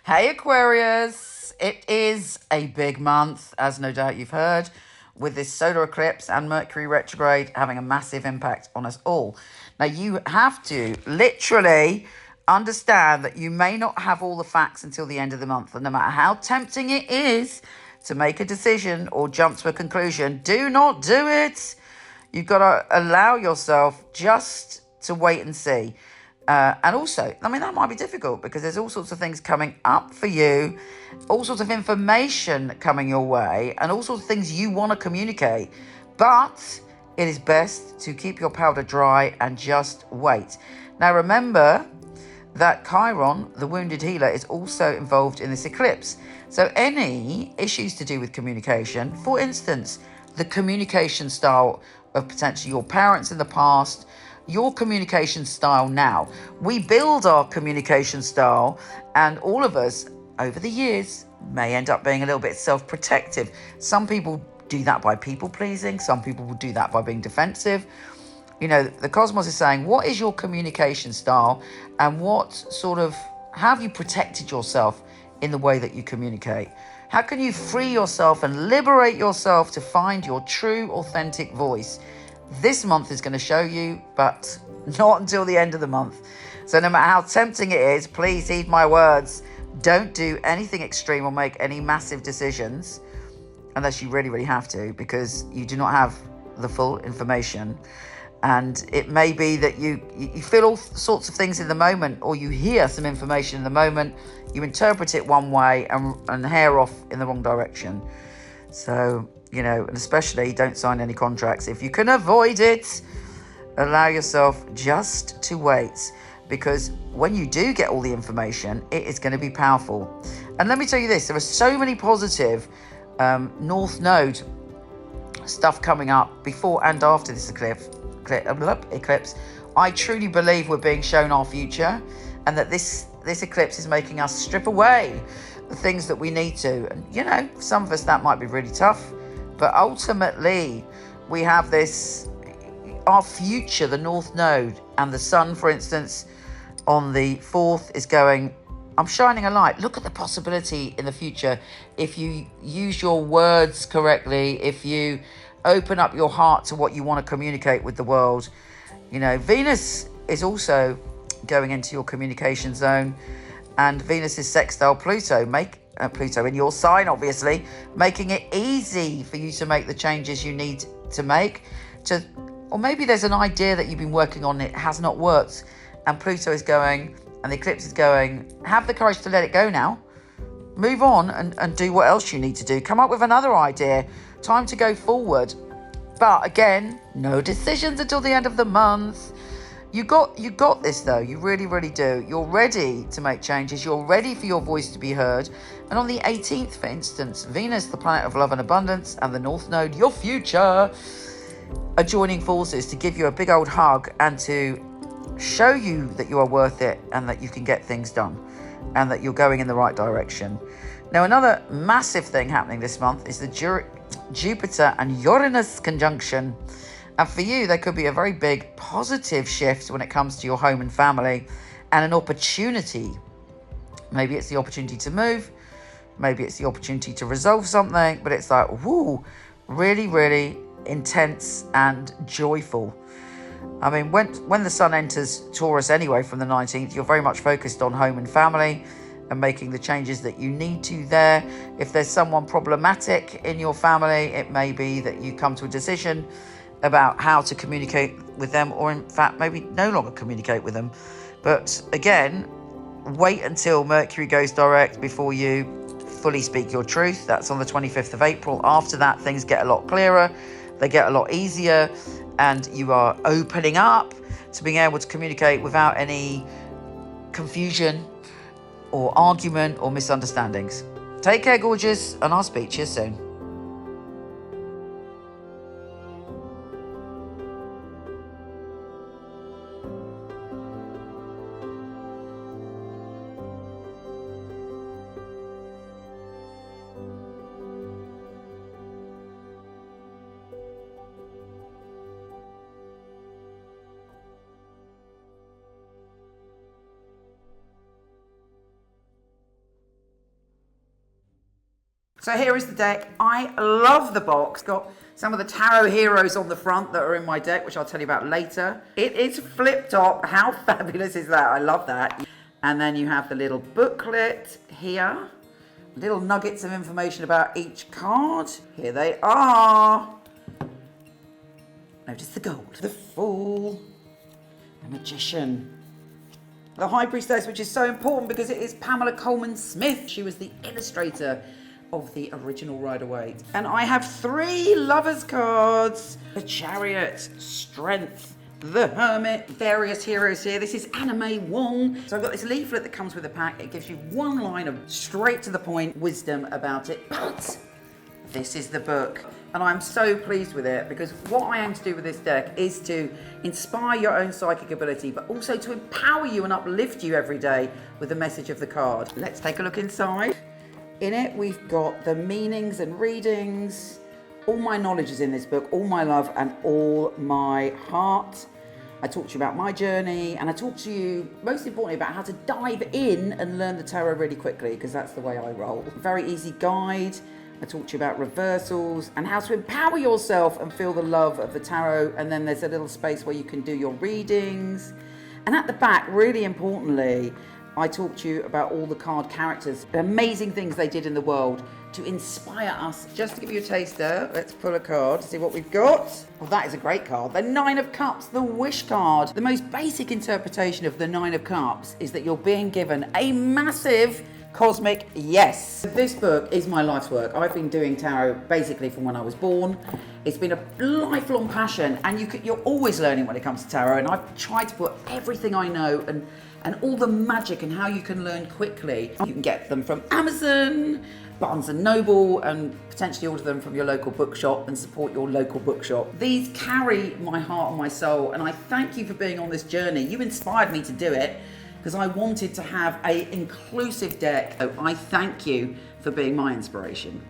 Hey Aquarius, it is a big month, as no doubt you've heard, with this solar eclipse and Mercury retrograde having a massive impact on us all. Now you have to literally understand that you may not have all the facts until the end of the month, and no matter how tempting it is to make a decision or jump to a conclusion, do not do it. You've got to allow yourself just to wait and see. And also, I mean, that might be difficult because there's all sorts of things coming up for you, all sorts of information coming your way, and all sorts of things you want to communicate. But it is best to keep your powder dry and just wait. Now, remember that Chiron, the wounded healer, is also involved in this eclipse. So any issues to do with communication, for instance, the communication style of potentially your parents in the past, your communication style now. We build our communication style, and all of us over the years may end up being a little bit self-protective. Some people do that by people pleasing. Some people will do that by being defensive. You know, the cosmos is saying, what is your communication style, and how have you protected yourself in the way that you communicate? How can you free yourself and liberate yourself to find your true, authentic voice? This month is going to show you, but not until the end of the month. So no matter how tempting it is, please heed my words. Don't do anything extreme or make any massive decisions unless you really, really have to, because you do not have the full information. And it may be that you feel all sorts of things in the moment, or you hear some information in the moment, you interpret it one way and hair off in the wrong direction. So, you know, and especially don't sign any contracts. If you can avoid it, allow yourself just to wait, because when you do get all the information, it is going to be powerful. And let me tell you this, there are so many positive North Node stuff coming up before and after this eclipse. I truly believe we're being shown our future, and that this eclipse is making us strip away the things that we need to. And, you know, for some of us that might be really tough, but ultimately we have this, our future, the North Node, and the Sun, for instance, on the 4th is going, I'm shining a light. Look at the possibility in the future if you use your words correctly, if you open up your heart to what you want to communicate with the world. You know, Venus is also going into your communication zone, and Venus is sextile Pluto, Pluto in your sign, obviously, making it easy for you to make the changes you need to make. Or maybe there's an idea that you've been working on, it has not worked, and Pluto is going, and the eclipse is going, have the courage to let it go now. Move on and do what else you need to do. Come up with another idea. Time to go forward. But again, no decisions until the end of the month. You got this though. You really, really do. You're ready to make changes. You're ready for your voice to be heard. And on the 18th, for instance, Venus, the planet of love and abundance, and the North Node, your future, are joining forces to give you a big old hug and to show you that you are worth it and that you can get things done and that you're going in the right direction. Now, another massive thing happening this month is the Jupiter and Uranus conjunction. And for you, there could be a very big positive shift when it comes to your home and family, and an opportunity. Maybe it's the opportunity to move. Maybe it's the opportunity to resolve something. But it's like, whoo, really, really intense and joyful. I mean, when the sun enters Taurus anyway from the 19th, you're very much focused on home and family and making the changes that you need to there. If there's someone problematic in your family, it may be that you come to a decision about how to communicate with them, or in fact, maybe no longer communicate with them. But again, wait until Mercury goes direct before you fully speak your truth. That's on the 25th of April. After that, things get a lot clearer. They get a lot easier, and you are opening up to being able to communicate without any confusion or argument or misunderstandings. Take care, gorgeous, and I'll speak to you soon. So here is the deck. I love the box. Got some of the tarot heroes on the front that are in my deck, which I'll tell you about later. It is flip top. How fabulous is that? I love that. And then you have the little booklet here. Little nuggets of information about each card. Here they are. Notice the gold. The Fool. The Magician. The High Priestess, which is so important because it is Pamela Coleman Smith. She was the illustrator of the original Rider-Waite. And I have 3 Lovers cards. The Chariot, Strength, the Hermit, various heroes here. This is Anna May Wong. So I've got this leaflet that comes with the pack. It gives you one line of straight to the point wisdom about it. But this is the book. And I'm so pleased with it because what I aim to do with this deck is to inspire your own psychic ability, but also to empower you and uplift you every day with the message of the card. Let's take a look inside. In it, we've got the meanings and readings. All my knowledge is in this book, all my love and all my heart. I talk to you about my journey, and I talk to you, most importantly, about how to dive in and learn the tarot really quickly, because that's the way I roll. Very easy guide. I talk to you about reversals and how to empower yourself and feel the love of the tarot. And then there's a little space where you can do your readings. And at the back, really importantly, I talk to you about all the card characters, the amazing things they did in the world to inspire us. Just to give you a taster, let's pull a card to see what we've got. Well, that is a great card. The 9 of Cups, the Wish card. The most basic interpretation of the 9 of Cups is that you're being given a massive cosmic yes. This book is my life's work. I've been doing tarot basically from when I was born. It's been a lifelong passion, and you're always learning when it comes to tarot, and I've tried to put everything I know and all the magic and how you can learn quickly. You can get them from Amazon, Barnes and Noble, and potentially order them from your local bookshop and support your local bookshop. These carry my heart and my soul, and I thank you for being on this journey. You inspired me to do it because I wanted to have an inclusive deck. So I thank you for being my inspiration.